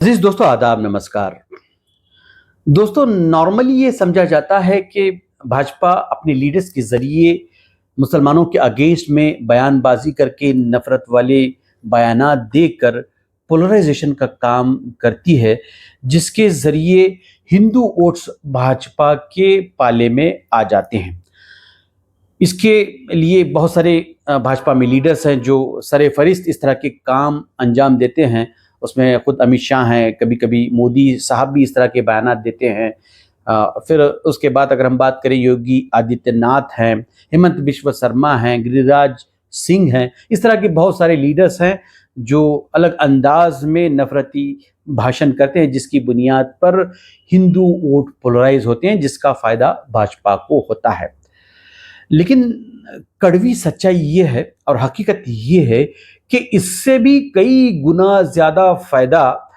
अजीज दोस्तों, आदाब, नमस्कार। दोस्तों, नॉर्मली ये समझा जाता है कि भाजपा अपने लीडर्स के जरिए मुसलमानों के अगेंस्ट में बयानबाजी करके नफरत वाले बयानात देकर पोलराइजेशन का काम करती है, जिसके जरिए हिंदू वोट्स भाजपा के पाले में आ जाते हैं। इसके लिए बहुत सारे भाजपा में लीडर्स हैं जो सरेफरिस्त इस तरह के काम अंजाम देते हैं। उसमें खुद अमित शाह हैं, कभी कभी मोदी साहब भी इस तरह के बयानात देते हैं। फिर उसके बाद अगर हम बात करें, योगी आदित्यनाथ हैं, हेमंत बिश्व शर्मा हैं, गिरिराज सिंह हैं। इस तरह के बहुत सारे लीडर्स हैं जो अलग अंदाज में नफरती भाषण करते हैं, जिसकी बुनियाद पर हिंदू वोट पोलराइज होते हैं, जिसका फायदा भाजपा को होता है। लेकिन कड़वी सच्चाई ये है और हकीकत ये है कि इससे भी कई गुना ज्यादा फायदा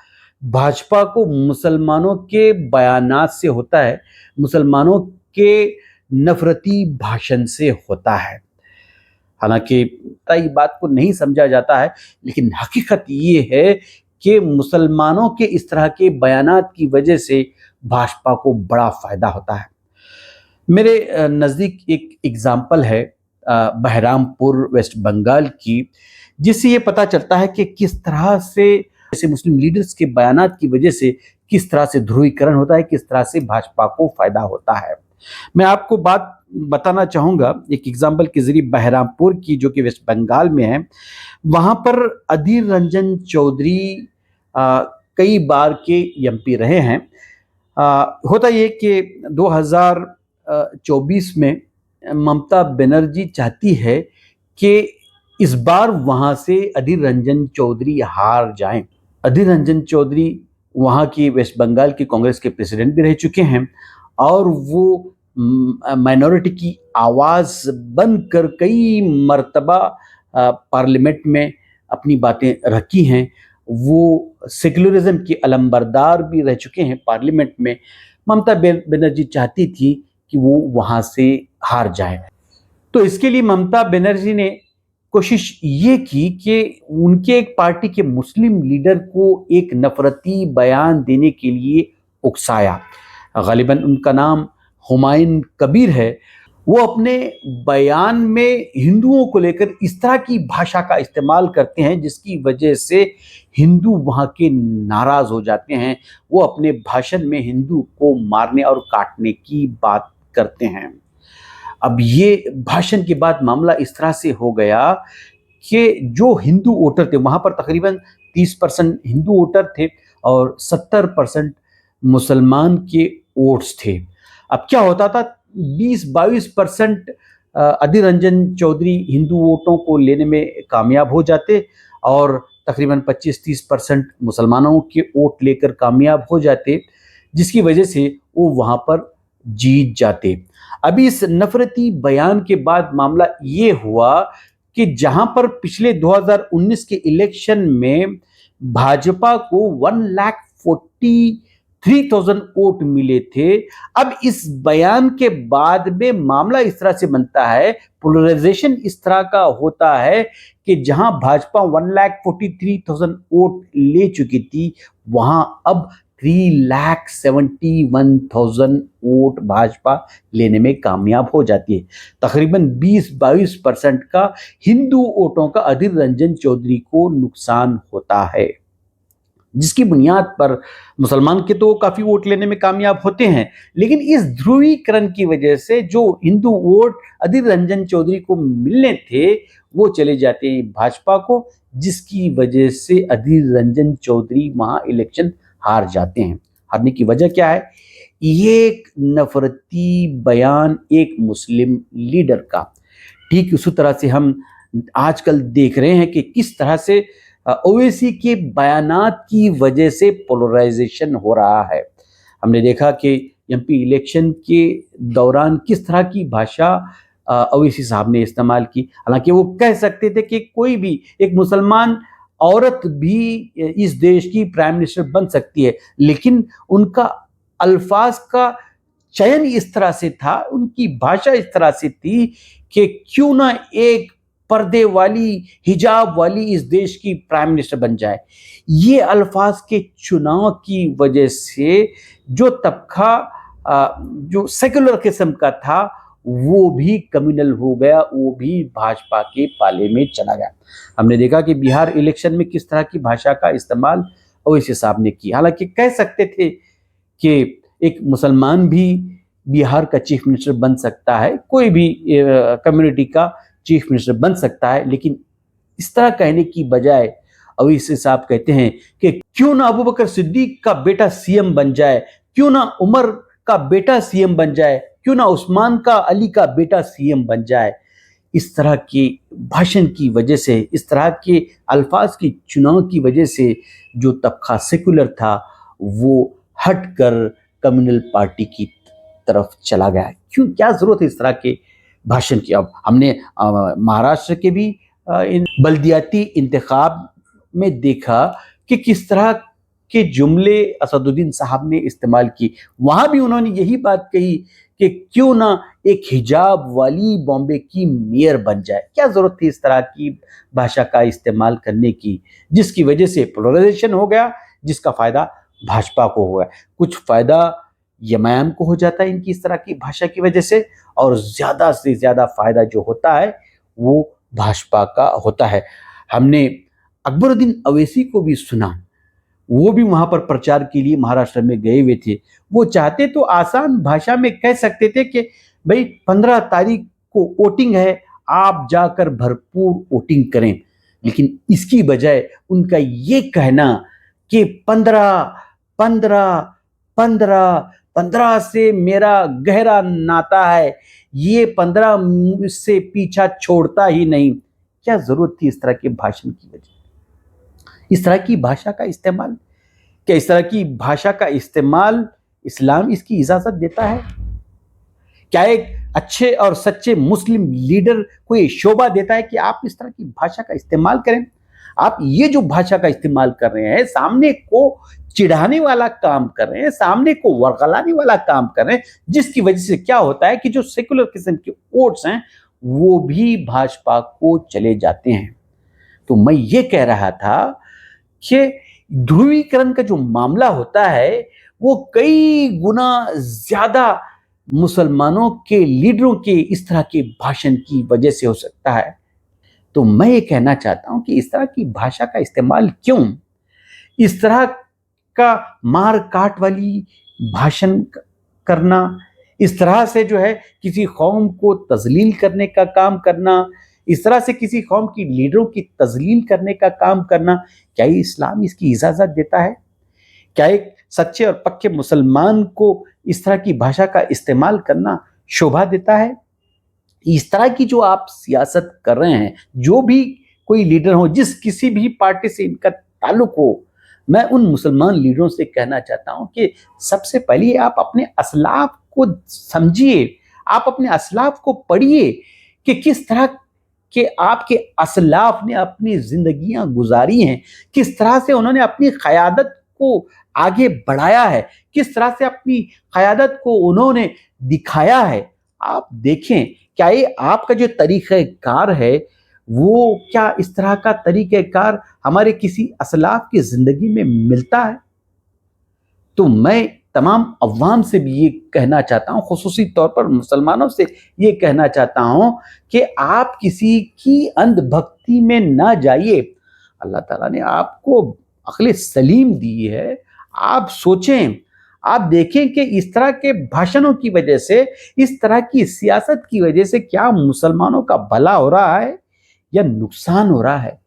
भाजपा को मुसलमानों के बयानात से होता है, मुसलमानों के नफरती भाषण से होता है। हालांकि कई बात को नहीं समझा जाता है, लेकिन हकीकत ये है कि मुसलमानों के इस तरह के बयानात की वजह से भाजपा को बड़ा फायदा होता है। मेरे नज़दीक एक एग्जाम्पल है बहरामपुर वेस्ट बंगाल की, जिससे ये पता चलता है कि किस तरह से ऐसे मुस्लिम लीडर्स के बयानात की वजह से किस तरह से ध्रुवीकरण होता है, किस तरह से भाजपा को फायदा होता है। मैं आपको बात बताना चाहूँगा एक एग्जाम्पल के जरिए, बहरामपुर की जो कि वेस्ट बंगाल में है। वहाँ पर अधीर रंजन चौधरी कई बार के एमपी रहे हैं। होता ये कि 2024 में ममता बनर्जी चाहती है कि इस बार वहां से अधीर रंजन चौधरी हार जाएं। अधीर रंजन चौधरी वहां की वेस्ट बंगाल की कांग्रेस के प्रेसिडेंट भी रह चुके हैं और वो माइनॉरिटी की आवाज बनकर कई मर्तबा पार्लियामेंट में अपनी बातें रखी हैं। वो सेक्युलरिज्म के अलंबरदार भी रह चुके हैं पार्लियामेंट में। ममता बनर्जी चाहती थी कि वो वहां से हार जाए, तो इसके लिए ममता बनर्जी ने कोशिश ये की कि उनके एक पार्टी के मुस्लिम लीडर को एक नफरती बयान देने के लिए उकसाया। गालिबन उनका नाम हुमायूं कबीर है। वो अपने बयान में हिंदुओं को लेकर इस तरह की भाषा का इस्तेमाल करते हैं जिसकी वजह से हिंदू वहां के नाराज हो जाते हैं। वो अपने भाषण में हिंदू को मारने और काटने की बात करते हैं। अब ये भाषण के बाद मामला इस तरह से हो गया कि जो हिंदू वोटर थे, वहां पर तकरीबन 30% हिंदू वोटर थे और 70% मुसलमान के वोट्स थे। अब क्या होता था, 20-22% अधीर रंजन चौधरी हिंदू वोटों को लेने में कामयाब हो जाते और तकरीबन 25-30% मुसलमानों के वोट लेकर कामयाब हो जाते, जिसकी वजह से वो वहां पर जीत जाते। अभी इस नफरती बयान के बाद मामला ये हुआ कि जहां पर पिछले 2019 के इलेक्शन में भाजपा को 1,43,000 वोट मिले थे, अब इस बयान के बाद में मामला इस तरह से बनता है, पोलराइजेशन इस तरह का होता है कि जहां भाजपा 1,43,000 वोट ले चुकी थी, वहां अब 3,71,000 वोट भाजपा लेने में कामयाब हो जाती है। तकरीबन 20-22% का हिंदू वोटों का अधीर रंजन चौधरी को नुकसान होता है, जिसकी बुनियाद पर मुसलमान के तो काफी वोट लेने में कामयाब होते हैं, लेकिन इस ध्रुवीकरण की वजह से जो हिंदू वोट अधीर रंजन चौधरी को मिलने थे वो चले जाते हैं भाजपा को, जिसकी वजह से अधीर रंजन चौधरी वहां इलेक्शन हार जाते हैं। हारने की वजह क्या है? ये एक नफरती बयान एक मुस्लिम लीडर का। ठीक उसी तरह से हम आजकल देख रहे हैं कि किस तरह से ओवैसी के बयानात की वजह से पोलराइजेशन हो रहा है। हमने देखा कि एमपी इलेक्शन के दौरान किस तरह की भाषा ओवैसी साहब ने इस्तेमाल की। हालांकि वो कह सकते थे कि कोई भी एक मुसलमान औरत भी इस देश की प्राइम मिनिस्टर बन सकती है, लेकिन उनका अल्फाज का चयन इस तरह से था, उनकी भाषा इस तरह से थी कि क्यों ना एक पर्दे वाली, हिजाब वाली इस देश की प्राइम मिनिस्टर बन जाए। ये अल्फाज के चुनाव की वजह से जो तबका जो सेकुलर किस्म का था वो भी कम्युनल हो गया, वो भी भाजपा के पाले में चला गया। हमने देखा कि बिहार इलेक्शन में किस तरह की भाषा का इस्तेमाल ओवैसी साहब ने किया। हालांकि कह सकते थे कि एक मुसलमान भी बिहार का चीफ मिनिस्टर बन सकता है, कोई भी कम्युनिटी का चीफ मिनिस्टर बन सकता है, लेकिन इस तरह कहने की बजाय ओवैसी साहब कहते हैं कि क्यों ना अबू बकर सिद्दीक का बेटा सीएम बन जाए, क्यों ना उमर का बेटा सीएम बन जाए, क्यों ना उस्मान का अली का बेटा सीएम बन जाए। इस तरह के भाषण की वजह से, इस तरह के अल्फाज की चुनाव की वजह से जो तबका सेकुलर था वो हटकर कम्युनल पार्टी की तरफ चला गया। क्यों, क्या जरूरत है इस तरह के भाषण की? अब हमने महाराष्ट्र के भी इन बल्दियाती इंतखाब में देखा कि किस तरह के जुमले असदुद्दीन साहब ने इस्तेमाल की। वहां भी उन्होंने यही बात कही कि क्यों ना एक हिजाब वाली बॉम्बे की मेयर बन जाए। क्या जरूरत थी इस तरह की भाषा का इस्तेमाल करने की, जिसकी वजह से पोलराइजेशन हो गया, जिसका फायदा भाजपा को हुआ। कुछ फायदा यमयाम को हो जाता है इनकी इस तरह की भाषा की वजह से, और ज्यादा से ज्यादा फायदा जो होता है वो भाजपा का होता है। हमने अकबरुद्दीन अवैसी को भी सुना, वो भी वहां पर प्रचार के लिए महाराष्ट्र में गए हुए थे। वो चाहते तो आसान भाषा में कह सकते थे कि भाई 15 तारीख को वोटिंग है, आप जाकर भरपूर वोटिंग करें, लेकिन इसकी बजाय उनका ये कहना कि 15 से मेरा गहरा नाता है, ये 15 मुझसे पीछा छोड़ता ही नहीं। क्या जरूरत थी इस तरह के भाषण की वजह, इस तरह की भाषा का इस्तेमाल? क्या इस तरह की भाषा का इस्तेमाल इस्लाम इसकी इजाजत देता है? क्या एक अच्छे और सच्चे मुस्लिम लीडर को ये शोभा देता है कि आप इस तरह की भाषा का इस्तेमाल करें? आप ये जो भाषा का इस्तेमाल कर रहे हैं, सामने को चिढ़ाने वाला काम कर रहे हैं, सामने को वर्गलाने वाला काम कर रहे हैं, जिसकी वजह से क्या होता है कि जो सेकुलर किस्म के वोट्स हैं वो भी भाजपा को चले जाते हैं। तो मैं ये कह रहा था कि ध्रुवीकरण का जो मामला होता है वो कई गुना ज्यादा मुसलमानों के लीडरों के इस तरह के भाषण की वजह से हो सकता है। तो मैं ये कहना चाहता हूं कि इस तरह की भाषा का इस्तेमाल क्यों, इस तरह का मार काट वाली भाषण करना, इस तरह से जो है किसी कौम को तजलील करने का काम करना, इस तरह से किसी कौम की लीडरों की तजलील करने का काम करना, क्या ये इस्लाम इसकी इजाजत देता है? क्या एक सच्चे और पक्के मुसलमान को इस तरह की भाषा का इस्तेमाल करना शोभा देता है? इस तरह की जो आप सियासत कर रहे हैं, जो भी कोई लीडर हो, जिस किसी भी पार्टी से इनका ताल्लुक हो, मैं उन मुसलमान लीडरों से कहना चाहता हूं कि सबसे पहले आप अपने असलाफ को समझिए, आप अपने असलाफ को पढ़िए कि किस तरह कि आपके असलाफ ने अपनी जिंदगियां गुजारी हैं, किस तरह से उन्होंने अपनी क़यादत को आगे बढ़ाया है, किस तरह से अपनी क़यादत को उन्होंने दिखाया है। आप देखें, क्या ये आपका जो तरीक़ेकार है वो क्या इस तरह का तरीक़ेकार हमारे किसी असलाफ की ज़िंदगी में मिलता है? तो मैं तमाम अवाम से भी ये कहना चाहता हूँ, खुसूसी तौर पर मुसलमानों से ये कहना चाहता हूँ कि आप किसी की अंधभक्ति में ना जाइए। अल्लाह ताला ने आपको अक्ल सलीम दी है, आप सोचें, आप देखें कि इस तरह के भाषणों की वजह से, इस तरह की सियासत की वजह से क्या मुसलमानों का भला हो रहा है या नुकसान हो रहा है।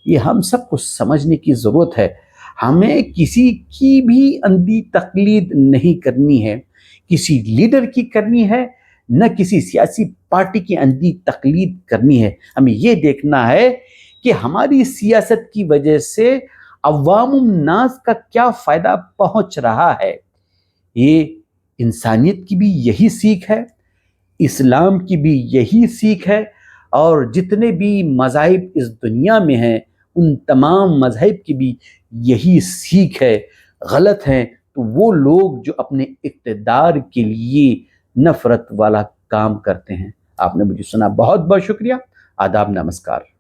ये हम सबको समझने की ज़रूरत है। हमें किसी की भी अंधी तकलीद नहीं करनी है, किसी लीडर की करनी है, न किसी सियासी पार्टी की अंधी तकलीद करनी है। हमें ये देखना है कि हमारी सियासत की वजह से अवामुन नास का क्या फ़ायदा पहुंच रहा है। ये इंसानियत की भी यही सीख है, इस्लाम की भी यही सीख है, और जितने भी मज़ाहिब इस दुनिया में हैं उन तमाम मज़हब की भी यही सीख है। गलत हैं तो वो लोग जो अपने इक़्तिदार के लिए नफ़रत वाला काम करते हैं। आपने मुझे सुना, बहुत बहुत शुक्रिया। आदाब, नमस्कार।